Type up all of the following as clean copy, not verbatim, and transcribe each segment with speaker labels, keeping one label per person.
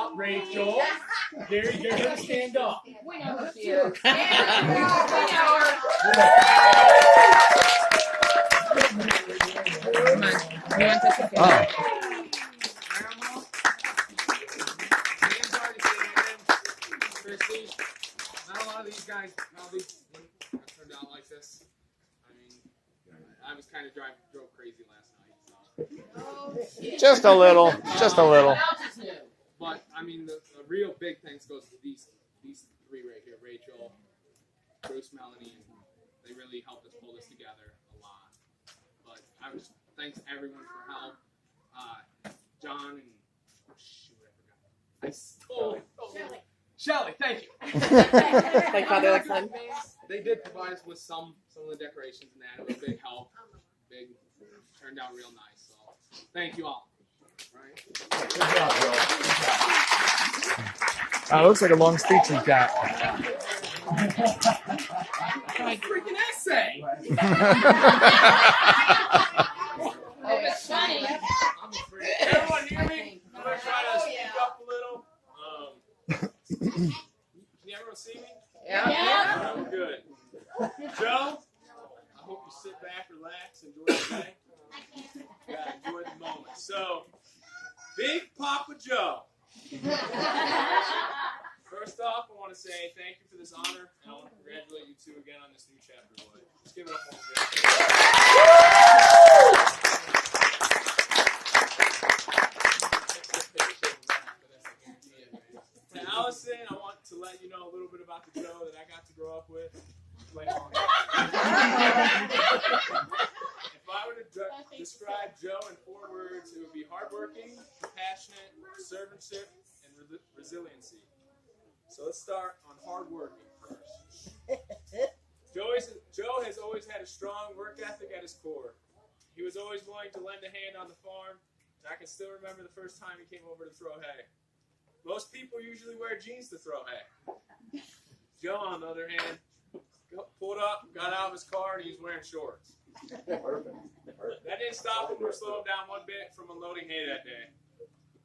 Speaker 1: out, Rachel. Gary, get her to stand up.
Speaker 2: We know who she is.
Speaker 3: Come on. You want this to
Speaker 4: Not a lot of these guys probably wouldn't have turned out like this. I mean, I was kind of drove crazy last night. So.
Speaker 5: Just a little. Just a little.
Speaker 4: But I mean, the real big thanks goes to these three right here: Rachel, Bruce, Melanie, and they really helped us pull this together a lot. But I was thanks everyone for help. John and shoot, I forgot. I stole. Shelly, thank you.
Speaker 3: Like father, like son.
Speaker 4: They did provide us with some of the decorations and that. It was a big help. Turned out real nice. So thank you all. Right.
Speaker 1: Good job, Joe. Good job.
Speaker 5: It looks like a long speech he's got.
Speaker 4: My freaking essay.
Speaker 2: Oh, it's funny.
Speaker 4: Everyone hear me? I'm gonna try to speak up a little. Can everyone see me?
Speaker 2: Yeah.
Speaker 4: Oh, good. Joe, I hope you sit back, relax, enjoy the day. Yeah, enjoy the moment. So, Big Papa Joe. First off, I want to say thank you for this honor, and I want to congratulate you two again on this new chapter, boy. Let's give it up for To Allison, I want to let you know a little bit about the Joe that I got to grow up with. If I were to describe Joe in 4 words, it would be hardworking, compassionate, servantship, and resiliency. So let's start on hardworking first. Joe has always had a strong work ethic at his core. He was always willing to lend a hand on the farm, and I can still remember the first time he came over to throw hay. Most people usually wear jeans to throw hay. Joe, on the other hand, pulled up, got out of his car, and he was wearing shorts. That didn't stop him or slow him down one bit from unloading hay that day.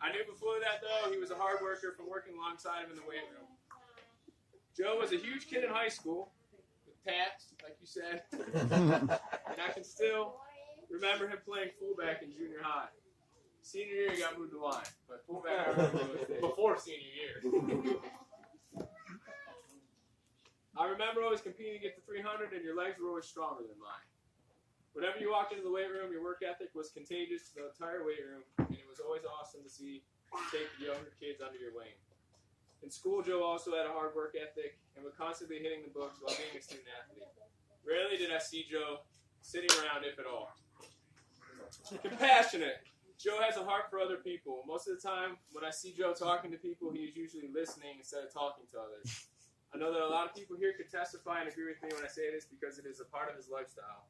Speaker 4: I knew before that, though, he was a hard worker from working alongside him in the weight room. Joe was a huge kid in high school, with tats, like you said, and I can still remember him playing fullback in junior high. Senior year, he got moved to line, but fullback before senior year. I remember always competing to get to 300, and your legs were always stronger than mine. Whenever you walked into the weight room, your work ethic was contagious to the entire weight room, and it was always awesome to see you take the younger kids under your wing. In school, Joe also had a hard work ethic and was constantly hitting the books while being a student athlete. Rarely did I see Joe sitting around, if at all. Compassionate. Joe has a heart for other people. Most of the time, when I see Joe talking to people, he is usually listening instead of talking to others. I know that a lot of people here could testify and agree with me when I say this because it is a part of his lifestyle.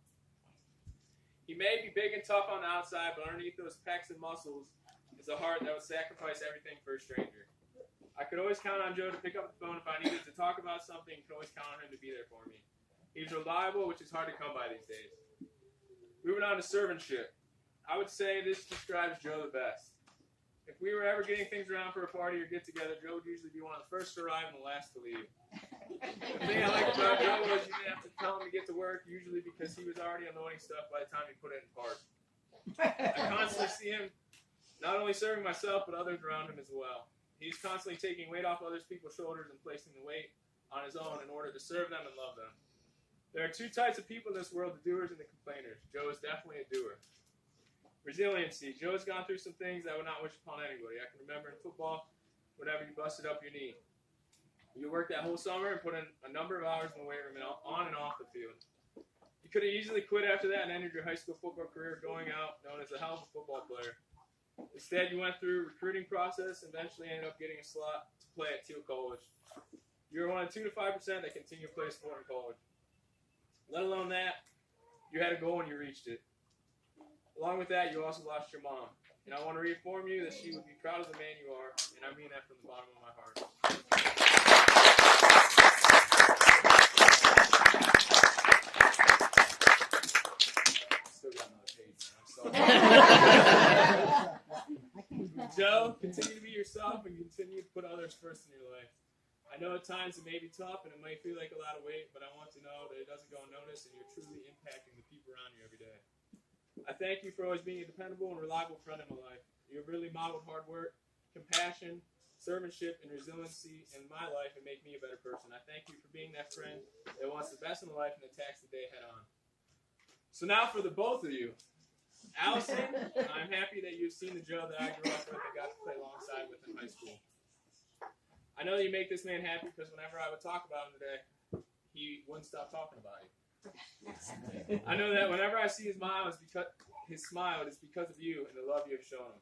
Speaker 4: He may be big and tough on the outside, but underneath those pecs and muscles is a heart that would sacrifice everything for a stranger. I could always count on Joe to pick up the phone if I needed to talk about something, and could always count on him to be there for me. He's reliable, which is hard to come by these days. Moving on to servantship. I would say this describes Joe the best. If we were ever getting things around for a party or get-together, Joe would usually be one of the first to arrive and the last to leave. The thing I liked about Joe was you didn't have to tell him to get to work, usually because he was already unloading stuff by the time he put it in park. I constantly see him not only serving myself, but others around him as well. He's constantly taking weight off other people's shoulders and placing the weight on his own in order to serve them and love them. There are 2 types of people in this world, the doers and the complainers. Joe is definitely a doer. Resiliency. Joe's gone through some things I would not wish upon anybody. I can remember in football, whenever you busted up your knee. You worked that whole summer and put in a number of hours in the weight room and on and off the field. You could have easily quit after that and ended your high school football career going out known as a hell of a football player. Instead, you went through a recruiting process and eventually ended up getting a slot to play at Teal College. You were one of 2 to 5% that continue to play sport in college. Let alone that, you had a goal and you reached it. Along with that, you also lost your mom. And I want to reaffirm you that she would be proud of the man you are, and I mean that from the bottom of my heart. Still got another page, man. I'm sorry. Joe, continue to be yourself and continue to put others first in your life. I know at times it may be tough and it might feel like a lot of weight, but I want to know that it doesn't go unnoticed and you're truly impacting the people around you every day. I thank you for always being a dependable and reliable friend in my life. You have really modeled hard work, compassion, servantship, and resiliency in my life and make me a better person. I thank you for being that friend that wants the best in life and attacks the day head on. So now for the both of you. Allison, I'm happy that you've seen the Joe that I grew up with and got to play alongside with in high school. I know that you make this man happy because whenever I would talk about him today, he wouldn't stop talking about you. I know that whenever I see his smile, it's because of you and the love you have shown him.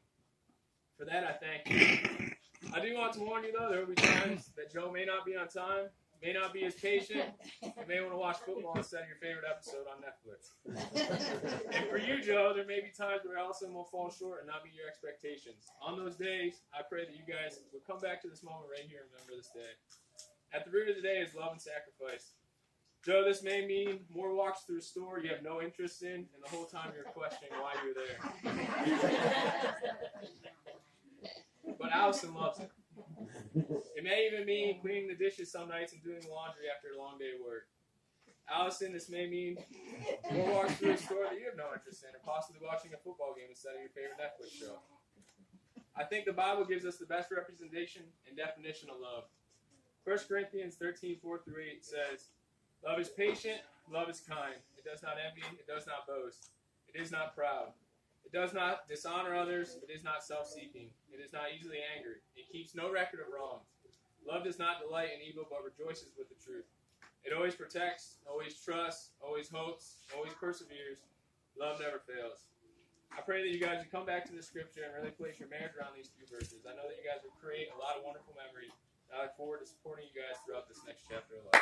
Speaker 4: For that, I thank you. I do want to warn you, though, there will be times that Joe may not be on time, may not be as patient, you may want to watch football instead of your favorite episode on Netflix. And for you, Joe, there may be times where Allison will fall short and not meet your expectations. On those days, I pray that you guys will come back to this moment right here and remember this day. At the root of the day is love and sacrifice. Joe, this may mean more walks through a store you have no interest in, and the whole time you're questioning why you're there. But Allison loves it. It may even mean cleaning the dishes some nights and doing the laundry after a long day of work. Allison, this may mean more walks through a store that you have no interest in, or possibly watching a football game instead of your favorite Netflix show. I think the Bible gives us the best representation and definition of love. 1 Corinthians 13:4-8 says, "Love is patient, love is kind. It does not envy, it does not boast. It is not proud. It does not dishonor others. It is not self-seeking. It is not easily angered. It keeps no record of wrongs. Love does not delight in evil, but rejoices with the truth. It always protects, always trusts, always hopes, always perseveres. Love never fails." I pray that you guys will come back to the scripture and really place your marriage around these two verses. I know that you guys will create a lot of wonderful memories. I look forward to supporting you guys throughout this next chapter of life.